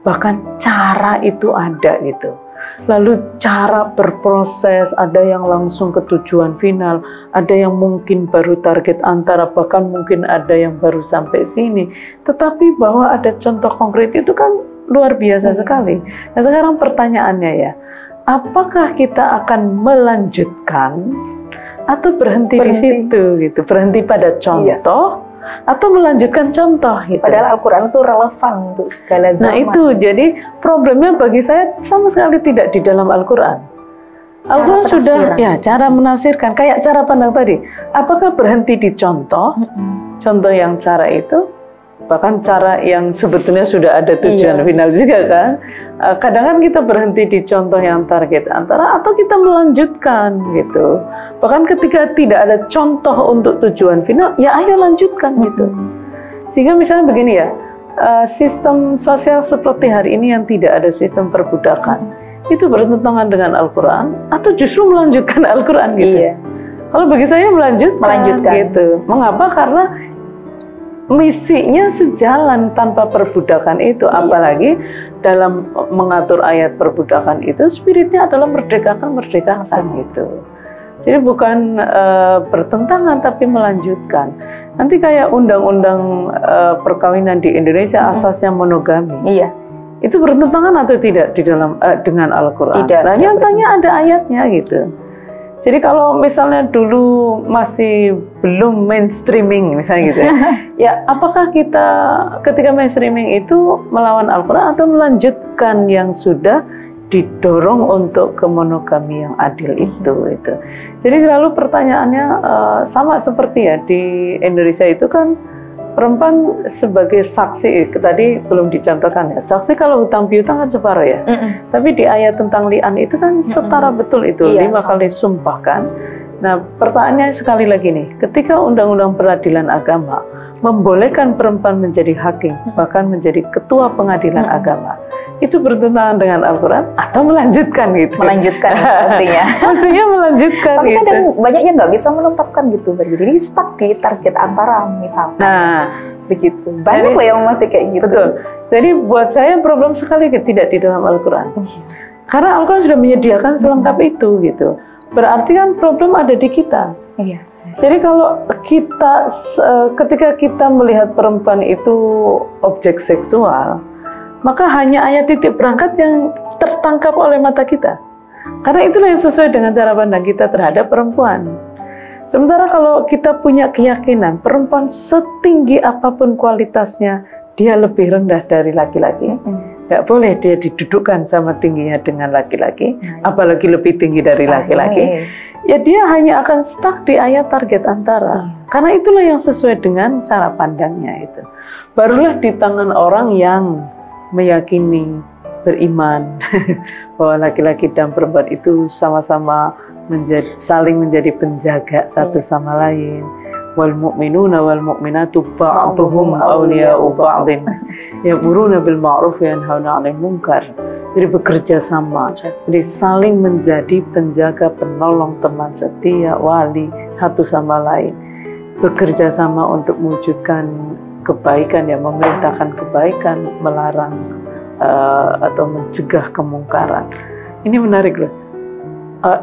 bahkan cara itu ada gitu. Lalu cara berproses, ada yang langsung ke tujuan final, ada yang mungkin baru target antara, bahkan mungkin ada yang baru sampai sini. Tetapi bahwa ada contoh konkret itu kan luar biasa sekali. Nah sekarang pertanyaannya ya, apakah kita akan melanjutkan atau berhenti di situ gitu, berhenti pada contoh atau melanjutkan contoh gitu. Padahal Al-Quran itu relevan untuk segala zaman. Nah itu, jadi problemnya bagi saya sama sekali tidak di dalam Al-Quran. Al-Quran sudah, ya cara menafsirkan, kayak cara pandang tadi. Apakah berhenti di contoh, contoh yang cara itu, bahkan cara yang sebetulnya sudah ada tujuan final juga kan. Kadang kan kita berhenti di contoh yang target antara, atau kita melanjutkan gitu. Bahkan ketika tidak ada contoh untuk tujuan final, ya ayo lanjutkan gitu. Sehingga misalnya begini ya, sistem sosial seperti hari ini yang tidak ada sistem perbudakan, itu bertentangan dengan Al-Quran atau justru melanjutkan Al-Quran gitu. Kalau bagi saya melanjutkan gitu. Mengapa? Karena misinya sejalan tanpa perbudakan itu, apalagi dalam mengatur ayat perbudakan itu spiritnya adalah merdekakan gitu. Jadi bukan bertentangan tapi melanjutkan. Nanti kayak undang-undang perkawinan di Indonesia asasnya monogami. Itu bertentangan atau tidak di dalam dengan Al-Quran? Nah, nyatanya ada ayatnya gitu. Jadi kalau misalnya dulu masih belum mainstreaming misalnya gitu ya, ya apakah kita ketika mainstreaming itu melawan Al-Quran atau melanjutkan yang sudah didorong untuk ke monogami yang adil itu. Jadi selalu pertanyaannya sama seperti ya di Indonesia itu kan perempuan sebagai saksi, tadi belum dicontohkan ya, saksi kalau hutang piutang kan separuh ya, tapi di ayat tentang li'an itu kan setara betul itu, 5 kali sumpah kan. Nah pertanyaannya sekali lagi nih, ketika Undang-Undang Peradilan Agama membolehkan perempuan menjadi hakim, bahkan menjadi ketua pengadilan agama, itu bertentangan dengan Al-Quran atau melanjutkan gitu? Melanjutkan pastinya. Pastinya melanjutkan. Tapi gitu. Kadang banyak yang nggak bisa menempatkan gitu, jadi stuck di target antara misalkan. Nah, begitu. Banyak loh yang masih kayak gitu. Betul. Jadi buat saya problem sekali tidak di dalam Al-Quran. Karena Al-Quran sudah menyediakan selengkap itu gitu. Berarti kan problem ada di kita. Iya. Jadi kalau kita ketika kita melihat perempuan itu objek seksual, maka hanya ayat titik berangkat yang tertangkap oleh mata kita. Karena itulah yang sesuai dengan cara pandang kita terhadap perempuan. Sementara kalau kita punya keyakinan perempuan setinggi apapun kualitasnya, dia lebih rendah dari laki-laki. Nggak boleh dia didudukkan sama tingginya dengan laki-laki, apalagi lebih tinggi dari laki-laki. Ya dia hanya akan stuck di ayat target antara. Karena itulah yang sesuai dengan cara pandangnya itu. Barulah di tangan orang yang meyakini, beriman bahwa laki-laki dan perempuan itu sama-sama saling menjadi penjaga satu sama lain. Wal mu'minuna wal mu'minatu ba'duhum awliya'u ba'din ya'muruna bil ma'ruf wa yanhauna 'anil munkar. Jadi bekerja sama, jadi saling menjadi penjaga, penolong, teman setia, wali satu sama lain. Bekerja sama untuk mewujudkan kebaikan, ya, memerintahkan kebaikan, melarang atau mencegah kemungkaran. Ini menarik loh.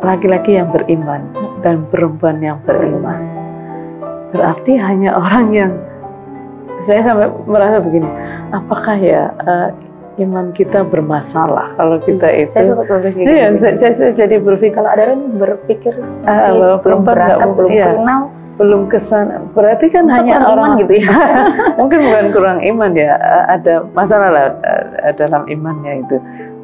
Laki-laki yang beriman dan perempuan yang beriman. Berarti hanya orang yang, saya sampai merasa begini, apakah ya iman kita bermasalah kalau kita itu? Saya sempat berpikir. Iya, saya jadi berpikir. Kalau ada orang berpikir bahwa belum berangkat, belum final, belum kesana, berarti kan masa hanya orang gitu ya. Mungkin bukan kurang iman ya, ada masalah lah dalam imannya itu.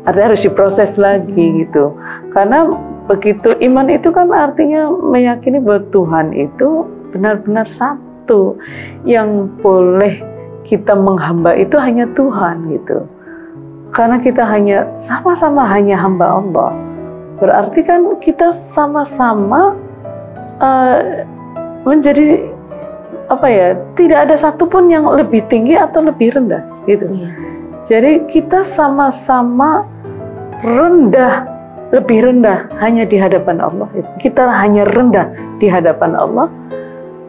Artinya harus diproses lagi gitu. Karena begitu iman itu kan artinya meyakini bahwa Tuhan itu benar-benar satu, yang boleh kita menghamba itu hanya Tuhan gitu. Karena kita hanya sama-sama hanya hamba Allah, berarti kan kita sama-sama menjadi apa ya? Tidak ada satupun yang lebih tinggi atau lebih rendah gitu. Jadi kita sama-sama rendah, lebih rendah hanya di hadapan Allah. Kita hanya rendah di hadapan Allah.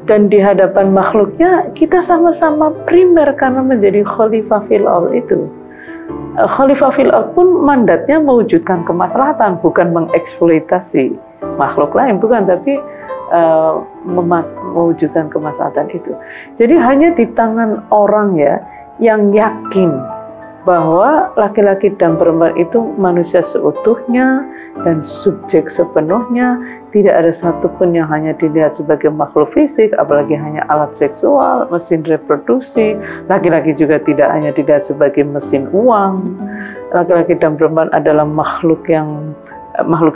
Dan di hadapan makhluknya kita sama-sama primer karena menjadi khalifah fil ardh itu. Khalifah fil ardh pun mandatnya mewujudkan kemaslahatan, bukan mengeksploitasi makhluk lain, bukan, tapi mewujudkan kemaslahatan itu. Jadi hanya di tangan orang ya yang yakin bahwa laki-laki dan perempuan itu manusia seutuhnya dan subjek sepenuhnya. Tidak ada satupun yang hanya dilihat sebagai makhluk fisik, apalagi hanya alat seksual, mesin reproduksi. Laki-laki juga tidak hanya dilihat sebagai mesin uang. Laki-laki dan perempuan adalah makhluk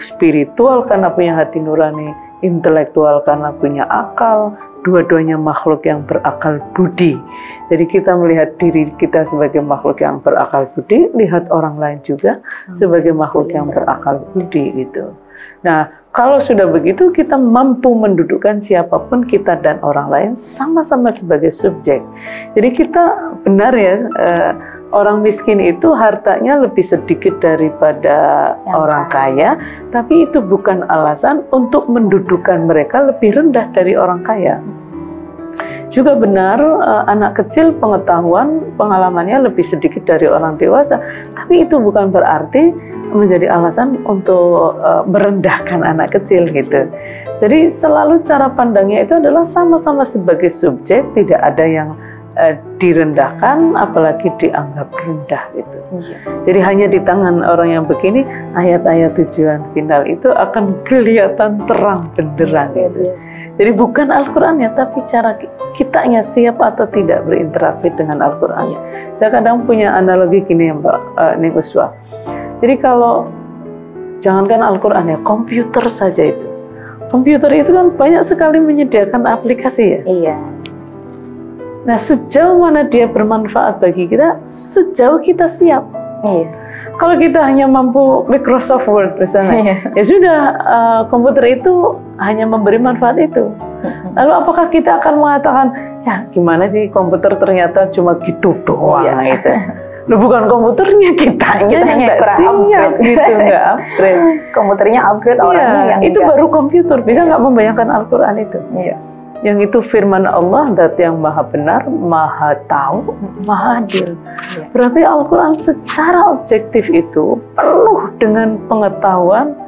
spiritual karena punya hati nurani, intelektual karena punya akal. Dua-duanya makhluk yang berakal budi. Jadi kita melihat diri kita sebagai makhluk yang berakal budi, lihat orang lain juga sebagai makhluk yang berakal budi gitu. Nah, kalau sudah begitu kita mampu mendudukkan siapapun kita dan orang lain sama-sama sebagai subjek. Jadi kita benar ya, orang miskin itu hartanya lebih sedikit daripada orang kaya, tapi itu bukan alasan untuk mendudukkan mereka lebih rendah dari orang kaya. Juga benar, anak kecil pengalamannya lebih sedikit dari orang dewasa, tapi itu bukan berarti menjadi alasan untuk merendahkan anak kecil gitu. Jadi selalu cara pandangnya itu adalah sama-sama sebagai subjek, tidak ada yang direndahkan, apalagi dianggap rendah gitu. Jadi hanya di tangan orang yang begini, ayat-ayat tujuan final itu akan kelihatan terang benderang gitu. Jadi bukan Al-Quran ya, tapi cara kitanya siap atau tidak berinteraksi dengan Al-Quran. Saya kadang punya analogi gini ya Mbak Ning Uswa. Jadi kalau jangankan Al-Quran ya, komputer saja itu. Komputer itu kan banyak sekali menyediakan aplikasi ya. Iya. Nah, sejauh mana dia bermanfaat bagi kita, sejauh kita siap. Iya. Kalau kita hanya mampu Microsoft Word misalnya, ya sudah, komputer itu hanya memberi manfaat itu. Lalu apakah kita akan mengatakan, ya gimana sih komputer ternyata cuma gitu doang gitu. Loh, bukan komputernya, kitanya yang nggak siap gitu, nggak upgrade. Komputernya upgrade, orangnya yang itu enggak. baru komputer, bisa nggak membayangkan Al-Quran itu. Yang itu firman Allah, zat yang maha benar, maha tahu, maha adil. Berarti Al-Quran secara objektif itu penuh dengan pengetahuan.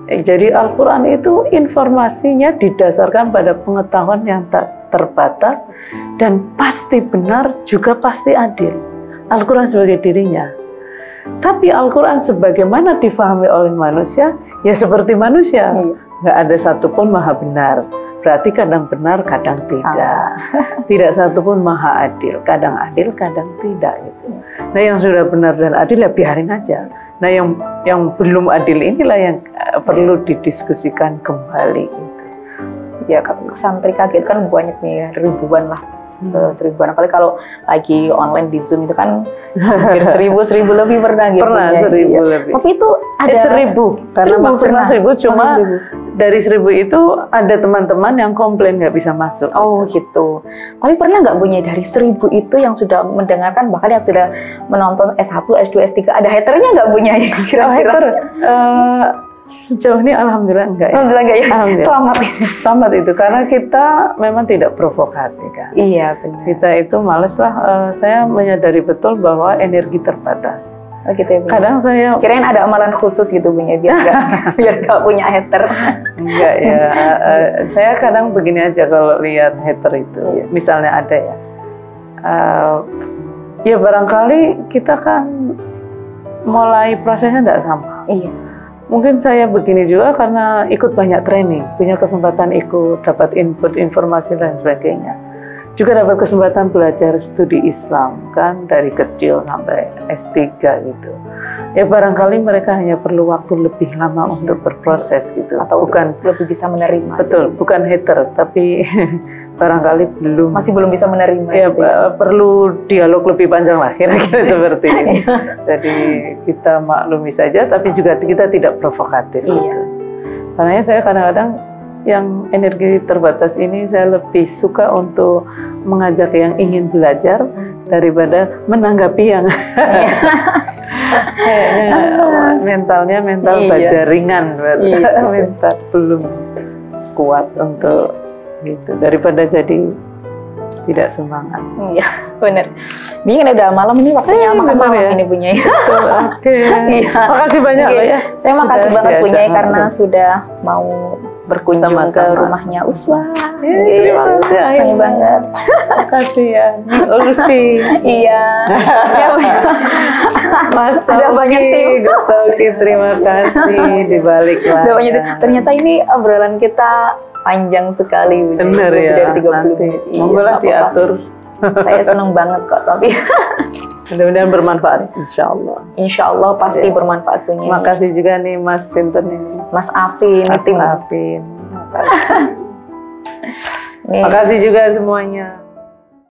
Jadi Al-Quran itu informasinya didasarkan pada pengetahuan yang tak terbatas dan pasti benar, juga pasti adil. Al-Quran sebagai dirinya. Tapi Al-Quran sebagaimana difahami oleh manusia, ya seperti manusia. Nggak ada satupun maha benar. Berarti kadang benar, kadang tidak. Tidak satupun maha adil. Kadang adil, kadang tidak. Gitu. Nah, yang sudah benar dan adil ya biarin aja. Nah, yang belum adil inilah yang perlu didiskusikan kembali. Gitu. Ya, santri kaget kan banyak nih, ribuan lah. Seribuan, apalagi kalau lagi online di Zoom itu kan hampir 1000 lebih pernah gitu. Pernah, 1000 lebih. Tapi itu ada 1000, karena maksimal 1000, cuma dari 1000 itu ada teman-teman yang komplain nggak bisa masuk. Oh gitu. Tapi pernah nggak punya dari 1000 itu yang sudah mendengarkan, bahkan yang sudah menonton S1, S2, S3, ada haternya nggak punya ya kira-kira? Hater, sejauh ini alhamdulillah enggak ya. Alhamdulillah enggak ya. Alhamdulillah. Selamat. Selamat itu, karena kita memang tidak provokasi kan. Iya benar. Kita itu males lah. Saya menyadari betul bahwa energi terbatas. Oh gitu ya. Kadang saya kirain ada amalan khusus gitu punya biar nggak punya hater. Enggak ya. Saya kadang begini aja kalau lihat hater itu. Misalnya ada ya. Ya barangkali kita kan mulai prosesnya tidak sama. Iya. Mungkin saya begini juga karena ikut banyak training, punya kesempatan ikut, dapat input, informasi dan sebagainya. Juga dapat kesempatan belajar studi Islam kan dari kecil sampai S3 gitu. Ya barangkali mereka hanya perlu waktu lebih lama untuk berproses gitu. Atau bukan lebih bisa menerima. Betul, gitu. Bukan hater, tapi barangkali masih belum bisa menerima. Ya, gitu ya, perlu dialog lebih panjang lah kira-kira seperti ini. Jadi kita maklumi saja, tapi juga kita tidak provokatif. Gitu. Karena saya kadang-kadang yang energi terbatas ini saya lebih suka untuk mengajak yang ingin belajar daripada menanggapi yang kayaknya mental baja ringan, mental belum kuat untuk gitu, daripada jadi tidak semangat. Iya, benar. Ini kan udah malam, ini waktunya makan malam ya? Ini punya. Oke. Makasih banyak loh ya. Saya makasih banget punya karena sudah mau berkunjung ke rumahnya Uswa. Terima kasih. Senang banget. Makasih ya. Ulfi. Iya. Mas ada banyak tim. Oke, terima kasih dibalik lah. Ternyata ini obrolan kita panjang sekali. Benar ya. Dari 30 menit. Monggo lah diatur. Saya senang banget kok, tapi mudah-mudahan bermanfaat, insya Allah. Insya Allah pasti bermanfaat punya. Makasih juga nih Mas Sinten ini. Mas Afin, Mas Afin. Makasih juga semuanya.